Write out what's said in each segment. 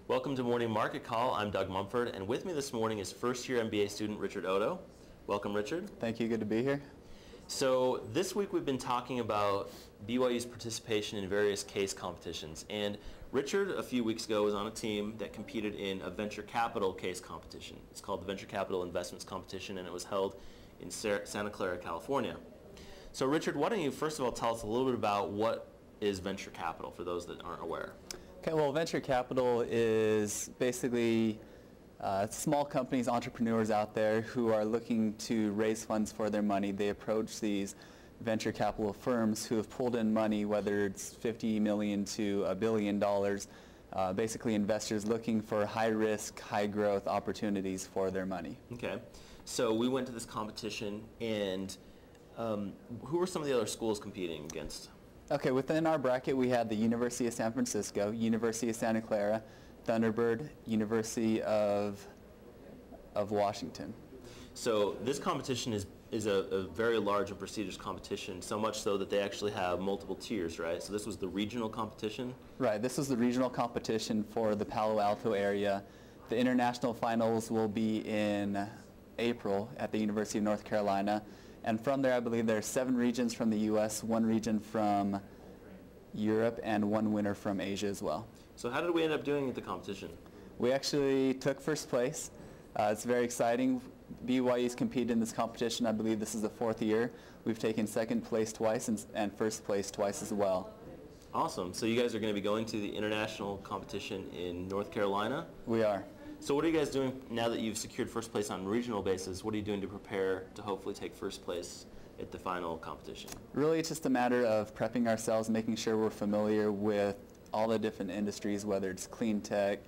Welcome to Morning Market Call. I'm Doug Mumford, and with me this morning is first-year MBA student Richard Odo. Welcome, Richard. Thank you. Good to be here. So this week we've been talking about BYU's participation in various case competitions, and Richard a few weeks ago was on a team that competed in a venture capital case competition. It's called the Venture Capital Investments Competition, and it was held in Santa Clara, California. So Richard, why don't you first of all tell us a little bit about what is venture capital for those that aren't aware? Okay, well, venture capital is basically small companies, entrepreneurs out there who are looking to raise funds for their money. They approach these venture capital firms who have pulled in money, whether it's $50 million to $1 billion, basically investors looking for high-risk, high-growth opportunities for their money. Okay, so we went to this competition, and who were some of the other schools competing against? Okay, within our bracket we had the University of San Francisco, University of Santa Clara, Thunderbird, University of Washington. So this competition is a very large and prestigious competition, so much so that they actually have multiple tiers, right? So this was the regional competition? Right, this was the regional competition for the Palo Alto area. The international finals will be in April at the University of North Carolina. And from there, I believe there are 7 regions from the U.S., 1 region from Europe, and 1 winner from Asia as well. So how did we end up doing at the competition? We actually took first place. It's very exciting. BYU's competed in this competition. I believe this is the 4th year. We've taken second place twice and first place twice as well. Awesome. So you guys are going to be going to the international competition in North Carolina? We are. So what are you guys doing now that you've secured first place on a regional basis? What are you doing to prepare to hopefully take first place at the final competition? Really, it's just a matter of prepping ourselves, making sure we're familiar with all the different industries, whether it's clean tech,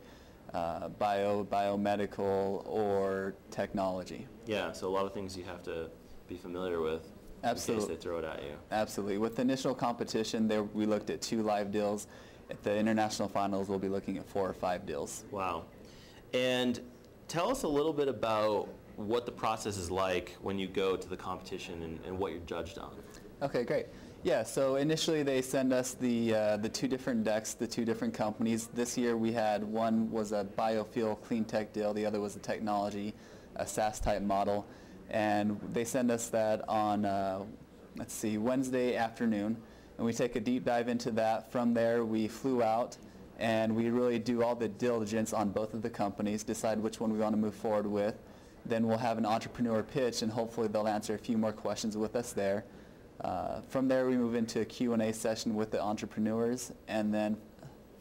biomedical, or technology. Yeah, so a lot of things you have to be familiar with. Absolutely. In case they throw it at you. Absolutely. With the initial competition, there we looked at 2 live deals. At the international finals, we'll be looking at 4 or 5 deals. Wow. And tell us a little bit about what the process is like when you go to the competition and what you're judged on. Okay, great. Yeah, so initially they send us the 2 different decks, the 2 different companies. This year we had one was a biofuel clean tech deal, the other was a technology, a SaaS type model. And they send us that on, Wednesday afternoon. And we take a deep dive into that. From there we flew out and we really do all the diligence on both of the companies, decide which one we want to move forward with. Then we'll have an entrepreneur pitch and hopefully they'll answer a few more questions with us there. From there we move into a Q&A session with the entrepreneurs, and then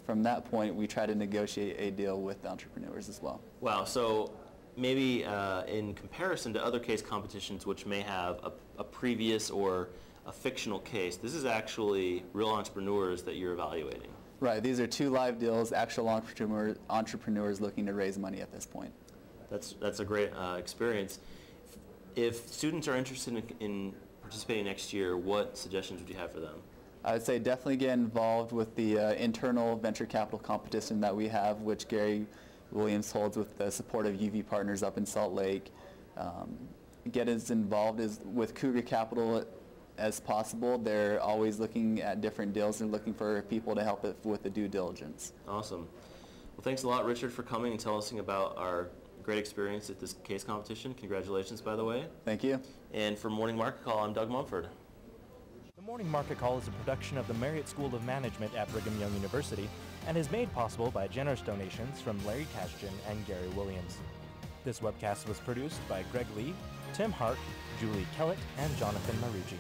from that point we try to negotiate a deal with the entrepreneurs as well. Wow, so maybe in comparison to other case competitions which may have a previous or a fictional case, this is actually real entrepreneurs that you're evaluating. Right, these are 2 live deals, actual entrepreneurs looking to raise money at this point. That's a great experience. If students are interested in participating next year, what suggestions would you have for them? I would say definitely get involved with the internal venture capital competition that we have, which Gary Williams holds with the support of UV Partners up in Salt Lake. Get as involved with Cougar Capital as possible. They're always looking at different deals and looking for people to help with the due diligence. Awesome. Well, thanks a lot, Richard, for coming and telling us about our great experience at this case competition. Congratulations, by the way. Thank you. And for Morning Market Call, I'm Doug Mumford. The Morning Market Call is a production of the Marriott School of Management at Brigham Young University and is made possible by generous donations from Larry Kashjan and Gary Williams. This webcast was produced by Greg Lee, Tim Hart, Julie Kellett, and Jonathan Marucci.